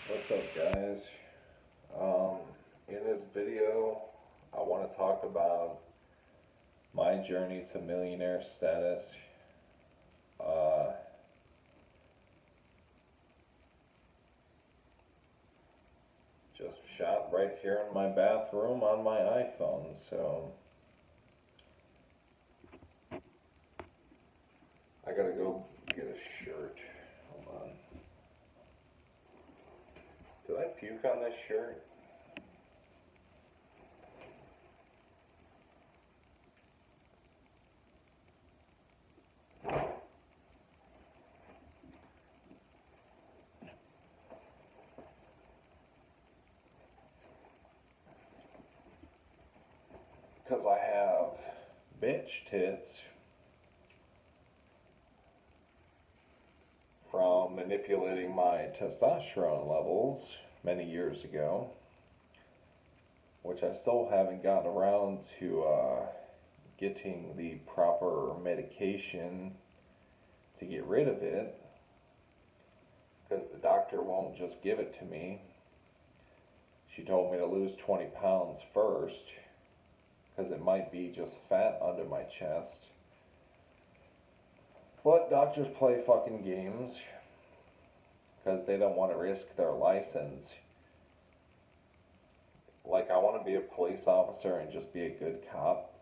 What's up, guys? Um, in this video, I want to talk about my journey to millionaire status. Uh, just shot right here in my bathroom on my iPhone. So I gotta go get a shirt. Hold on. Did I puke on this shirt? Because I have bitch tits from manipulating my testosterone levels many years ago, which I still haven't gotten around to getting the proper medication to get rid of it, because the doctor won't just give it to me. She told me to lose 20 pounds first, because it might be just fat under my chest. But doctors play fucking games, because they don't want to risk their license. Like, I want to be a police officer and just be a good cop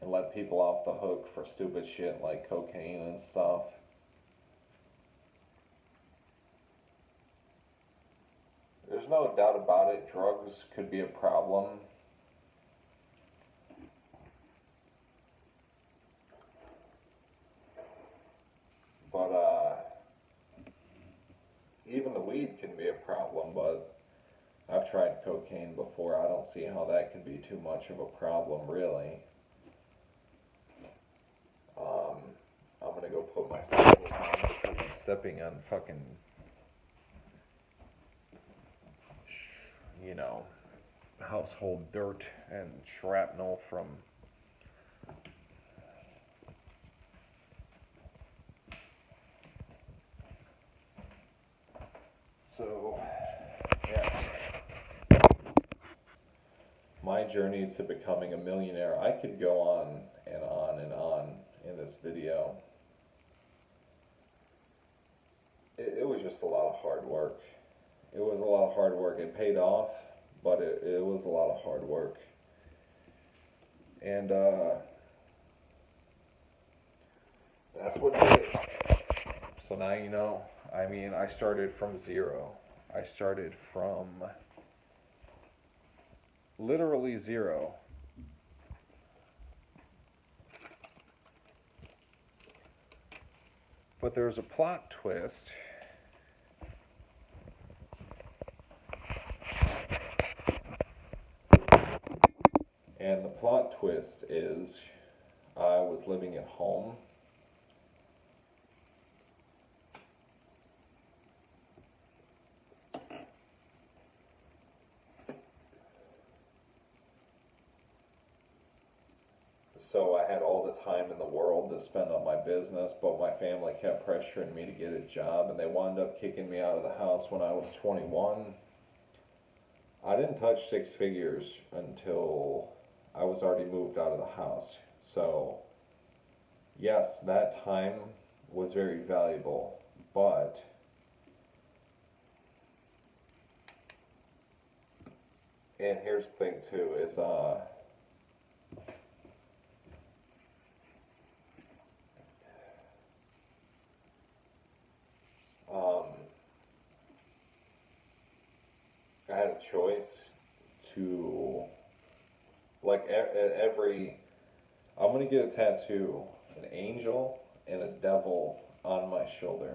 and let people off the hook for stupid shit like cocaine and stuff. There's no doubt about it, drugs could be a problem. But even the weed can be a problem, but I've tried cocaine before. I don't see how that can be too much of a problem, really. Um, I'm gonna go put my sandals on because I'm stepping on fucking, you know, household dirt and shrapnel from. So, yeah. My journey to becoming a millionaire, I could go on and on and on in this video. It was just a lot of hard work. It was a lot of hard work. It paid off, but it was a lot of hard work. And that's what did it. So now you know. I mean, I started from zero. I started from literally zero. But there's a plot twist. And the plot twist is I was living at home. So I had all the time in the world to spend on my business, but my family kept pressuring me to get a job, and they wound up kicking me out of the house when I was 21. I didn't touch six figures until I was already moved out of the house. So, yes, that time was very valuable, but and here's the thing too, is um, I had a choice to like every I'm gonna get a tattoo, an angel and a devil on my shoulder.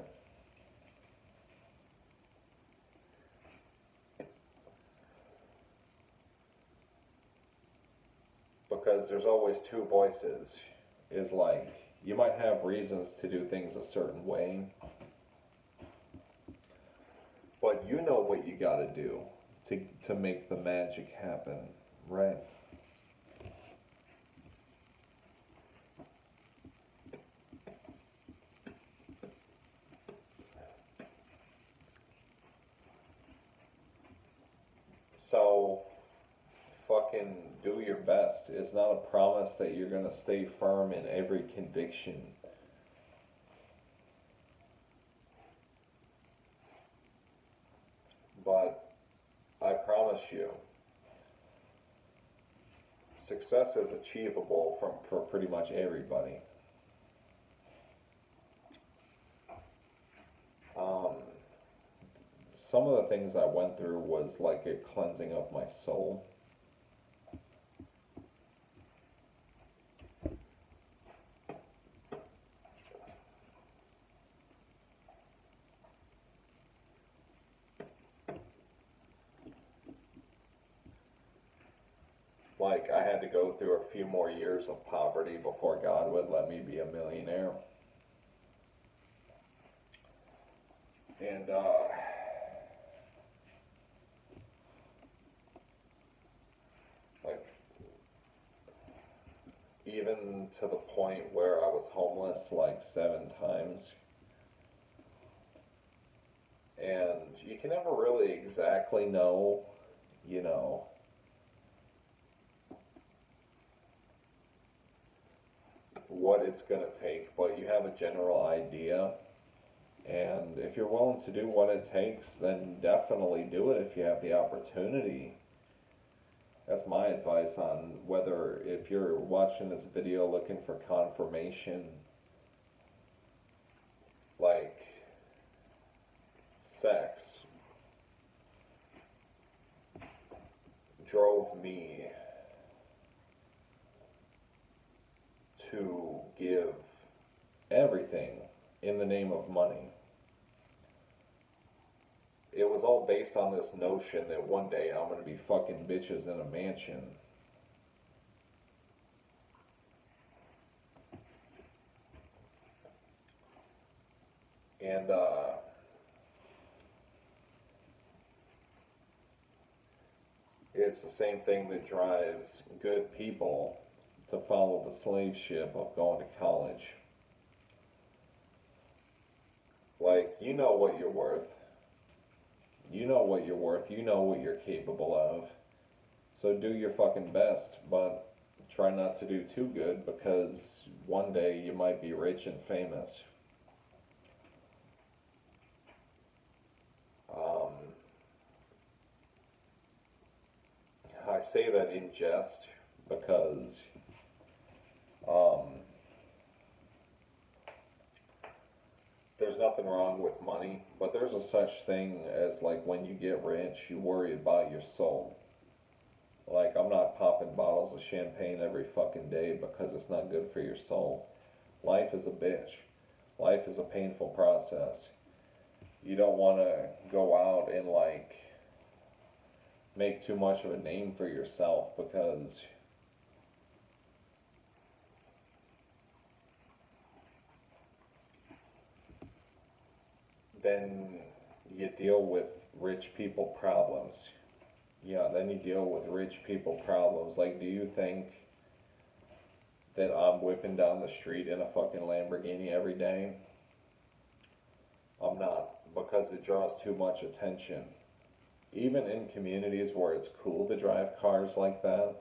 Because there's always two voices. Is like you might have reasons to do things a certain way, but you know what you got to do to make the magic happen, right? So fucking do your best. It's not a promise that you're gonna stay firm in every conviction. But I promise you, success is achievable for pretty much everybody. Um, some of the things I went through was like a cleansing of my soul. Like I had to go through a few more years of poverty before God would let me be a millionaire. And like even to the point where I was homeless like 7 times. And you can never really exactly know, you know, what it's going to take, but you have a general idea. And if you're willing to do what it takes, then definitely do it if you have the opportunity. That's my advice on whether if you're watching this video looking for confirmation, like sex drove me to give everything in the name of money. It was all based on this notion that one day I'm going to be fucking bitches in a mansion. And it's the same thing that drives good people to follow the slave ship of going to college. Like, you know what you're worth. You know what you're worth. You know what you're capable of. So do your fucking best, but try not to do too good because one day you might be rich and famous. Um, I say that in jest because um, there's nothing wrong with money, but there's a such thing as like when you get rich, you worry about your soul. Like I'm not popping bottles of champagne every fucking day because it's not good for your soul. Life is a bitch. Life is a painful process. You don't want to go out and like make too much of a name for yourself because then you deal with rich people problems. Yeah, then you deal with rich people problems. Like, do you think that I'm whipping down the street in a fucking Lamborghini every day? I'm not, because it draws too much attention. Even in communities where it's cool to drive cars like that,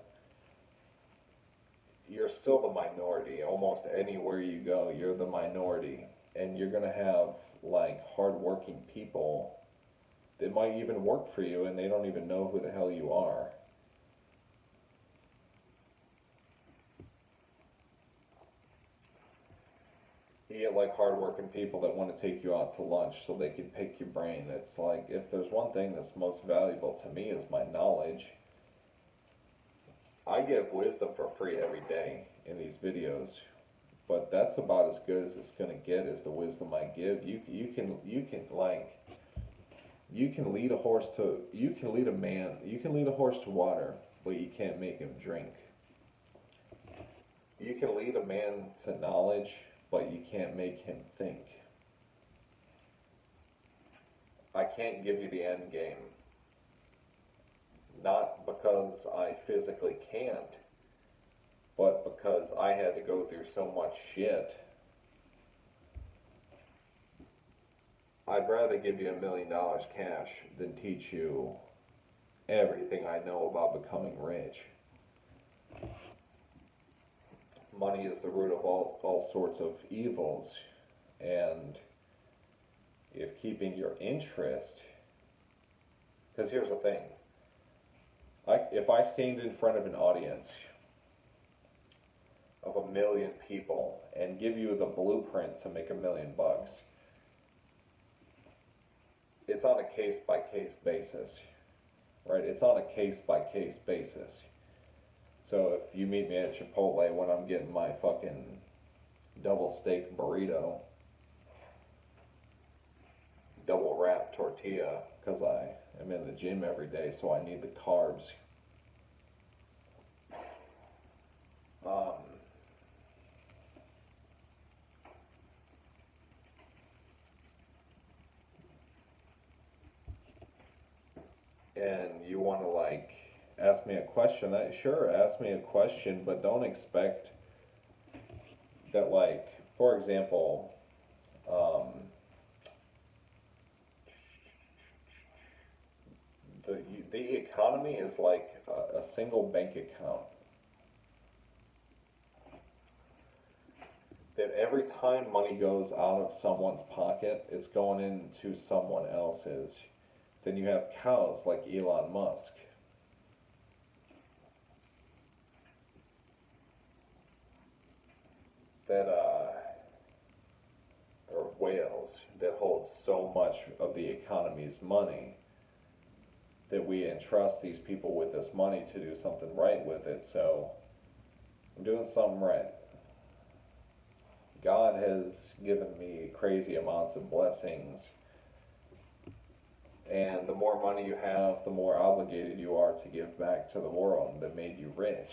you're still the minority. Almost anywhere you go, you're the minority. And you're going to have, like, hardworking people that might even work for you and they don't even know who the hell you are. You get like hardworking people that want to take you out to lunch so they can pick your brain. It's like if there's one thing that's most valuable to me is my knowledge. I give wisdom for free every day in these videos, but that's about as good as it's gonna get is the wisdom I give. You can like you can lead a horse to you can lead a man you can lead a horse to water, but you can't make him drink. You can lead a man to knowledge, but you can't make him think. I can't give you the end game. Not because I physically can't, but because I had to go through so much shit. I'd rather give you $1 million cash than teach you everything I know about becoming rich. Money is the root of all sorts of evils, and if keeping your interest, because here's the thing, if I stand in front of an audience of 1 million people and give you the blueprint to make $1 million, it's on a case by case basis, right? It's on a case by case basis. So if you meet me at Chipotle when I'm getting my fucking double steak burrito, double wrap tortilla, because I am in the gym every day, so I need the carbs. Um, and you want to like ask me a question, sure, ask me a question, but don't expect that, like, for example, um, the economy is like a single bank account. That every time money goes out of someone's pocket, it's going into someone else's. Then you have cows like Elon Musk that or whales that hold so much of the economy's money that we entrust these people with this money to do something right with it. So I'm doing something right. God has given me crazy amounts of blessings, and the more money you have, the more obligated you are to give back to the world that made you rich.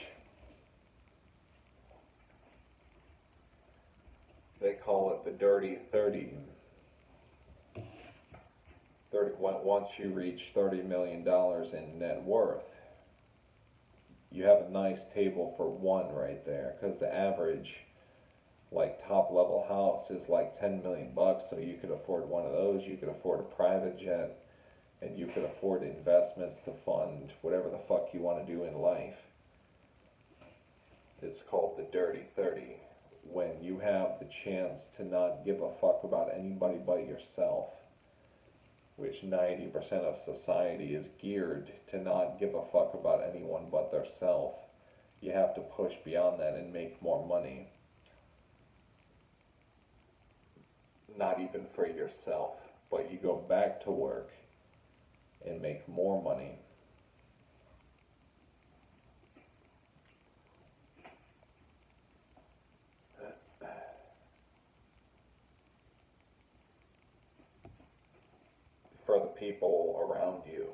They call it the dirty 30. Once you reach $30 million in net worth, you have a nice table for one right there, because the average like top level house is like 10 million bucks, so you could afford one of those, you could afford a private jet, and you could afford investments to fund whatever the fuck you want to do in life. It's called the dirty 30. When you have the chance to not give a fuck about anybody but yourself, which 90% of society is geared to not give a fuck about anyone but theirself, you have to push beyond that and make more money. Not even for yourself, but you go back to work and make more money. For the people around you.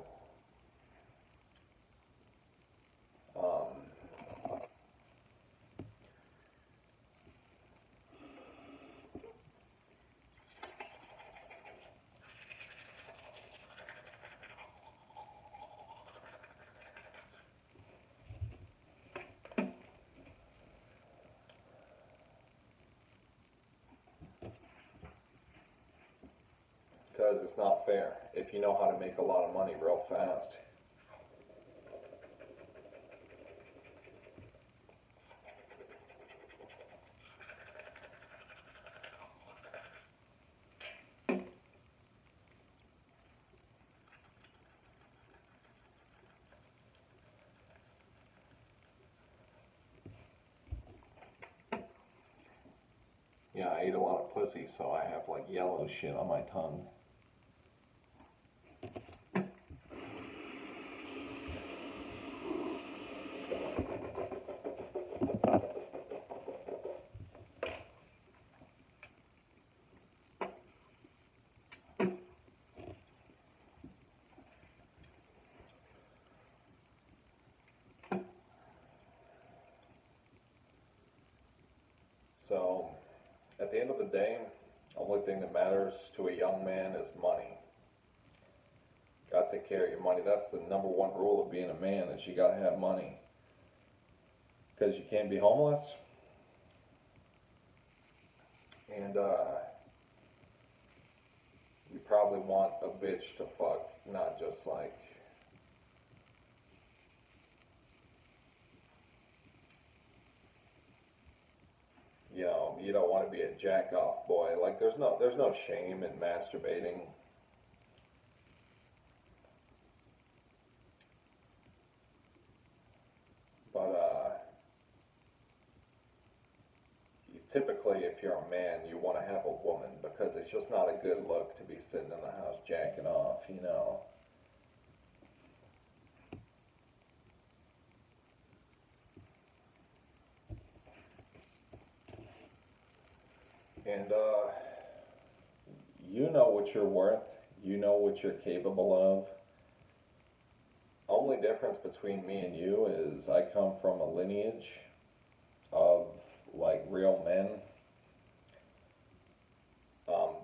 Because it's not fair if you know how to make a lot of money real fast. Yeah, I ate a lot of pussy, so I have like yellow shit on my tongue. So, at the end of the day, the only thing that matters to a young man is money. Gotta take care of your money. That's the number one rule of being a man, is you gotta have money. Because you can't be homeless. And you probably want a bitch to fuck, not just like you don't want to be a jack off boy. Like there's no shame in masturbating. But typically, if you're a man, you want to have a woman because it's just not a good look to be sitting in the house jacking off, you know. And you know what you're worth. You know what you're capable of. Only difference between me and you is I come from a lineage of like real men,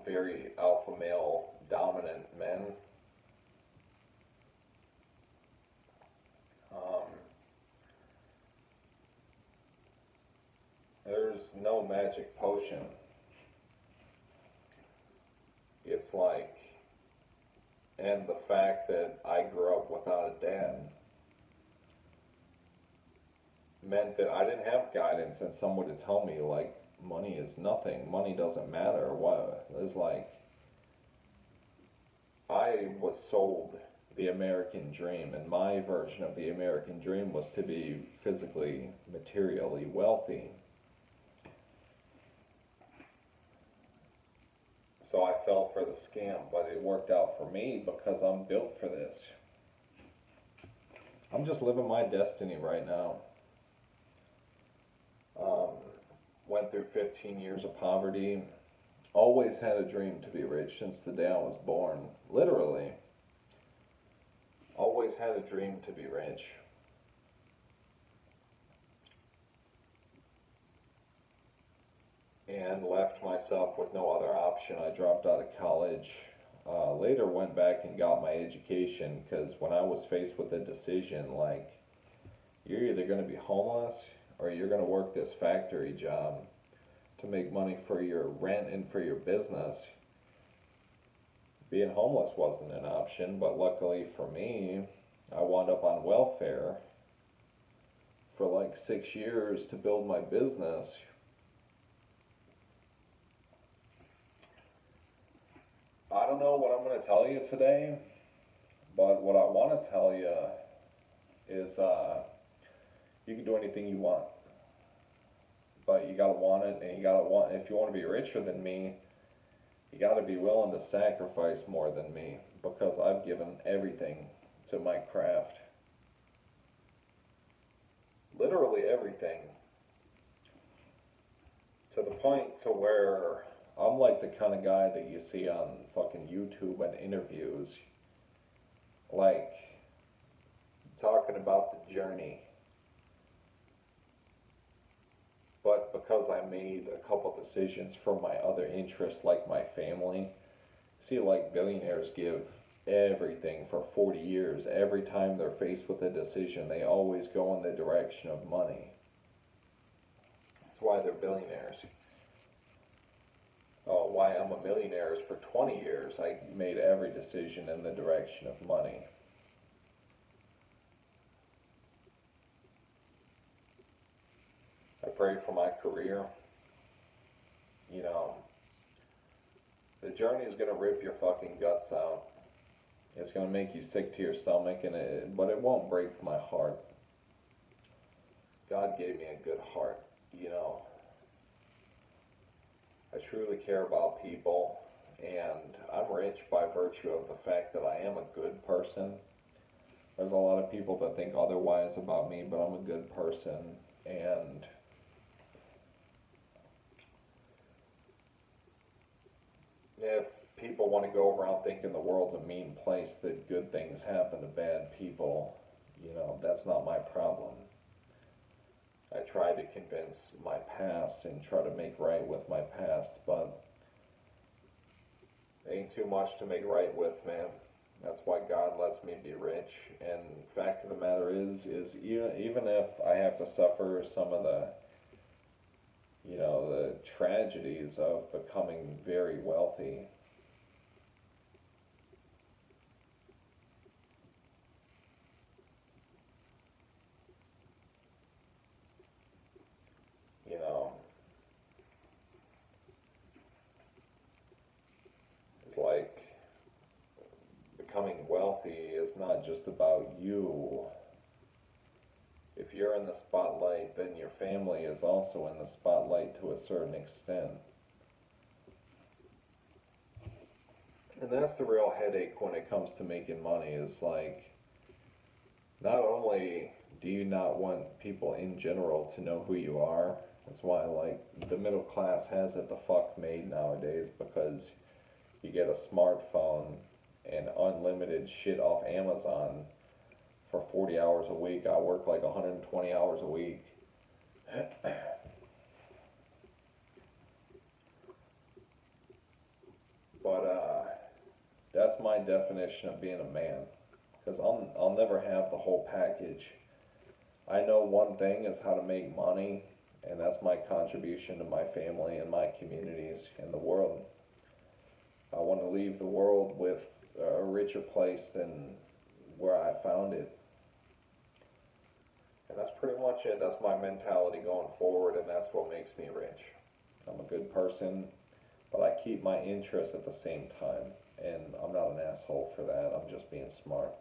very alpha male dominant men. Um, there's no magic potion. It's like, and the fact that I grew up without a dad meant that I didn't have guidance and someone to tell me like money is nothing, money doesn't matter. What it's like I was sold the American dream, and my version of the American dream was to be physically, materially wealthy. So I fell for the scam, but it worked out for me because I'm built for this. I'm just living my destiny right now. Um, Went through 15 years of poverty. Always had a dream to be rich since the day I was born. Literally. Always had a dream to be rich. And left myself with no other option. I dropped out of college. Later went back and got my education because when I was faced with a decision like, you're either going to be homeless or you're going to work this factory job to make money for your rent and for your business. Being homeless wasn't an option, but luckily for me, I wound up on welfare for like 6 years to build my business. I don't know what I'm going to tell you today, but what I want to tell you is you can do anything you want, but you got to want it, and you got to want, if you want to be richer than me, you got to be willing to sacrifice more than me because I've given everything to my craft. Literally everything. To the point to where I'm like the kind of guy that you see on fucking YouTube and interviews, like talking about the journey. But because I made a couple decisions for my other interests, like my family, see, like billionaires give everything for 40 years. Every time they're faced with a decision, they always go in the direction of money. That's why they're billionaires. Why I'm a millionaire is for 20 years, I made every decision in the direction of money. I prayed for my career. You know, the journey is going to rip your fucking guts out. It's going to make you sick to your stomach, but it won't break my heart. God gave me a good heart, you know. I truly care about people, and I'm rich by virtue of the fact that I am a good person. There's a lot of people that think otherwise about me, but I'm a good person, and if people want to go around thinking the world's a mean place, that good things happen to bad people, you know, that's not my problem. I try to convince my past and try to make right with my past, but ain't too much to make right with, man. That's why God lets me be rich. And fact of the matter is even if I have to suffer some of the, you know, the tragedies of becoming very wealthy, you know, becoming wealthy is not just about you. If you're in the spotlight, then your family is also in the spotlight to a certain extent. And that's the real headache when it comes to making money is like, not only do you not want people in general to know who you are, that's why like the middle class has it the fuck made nowadays because you get a smartphone and unlimited shit off Amazon for 40 hours a week. I work like 120 hours a week. But that's my definition of being a man. Because I'll never have the whole package. I know one thing is how to make money, and that's my contribution to my family and my communities and the world. I want to leave the world with a richer place than where I found it. And that's pretty much it. That's my mentality going forward, and that's what makes me rich. I'm a good person, but I keep my interests at the same time. And I'm not an asshole for that. I'm just being smart.